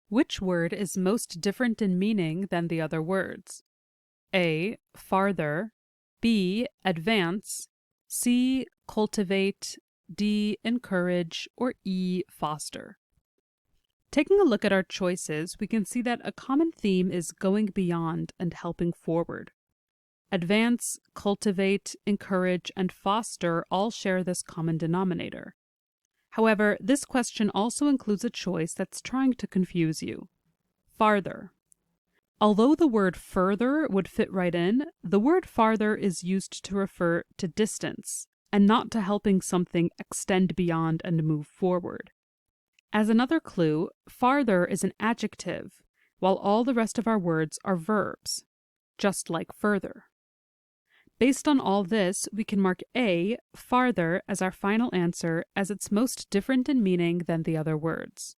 Which word is most different in meaning than the other words? A. Farther. B. Advance. C. Cultivate. D. Encourage. Or E. Foster. Taking a look at our choices, we can see that a common theme is going beyond and helping forward. Advance, cultivate, encourage, and foster all share this common denominator. However, this question also includes a choice that's trying to confuse you. Farther. Although the word further would fit right in, the word farther is used to refer to distance and not to helping something extend beyond and move forward. As another clue, farther is an adjective, while all the rest of our words are verbs, just like further. Based on all this, we can mark A, farther, as our final answer, as it's most different in meaning than the other words.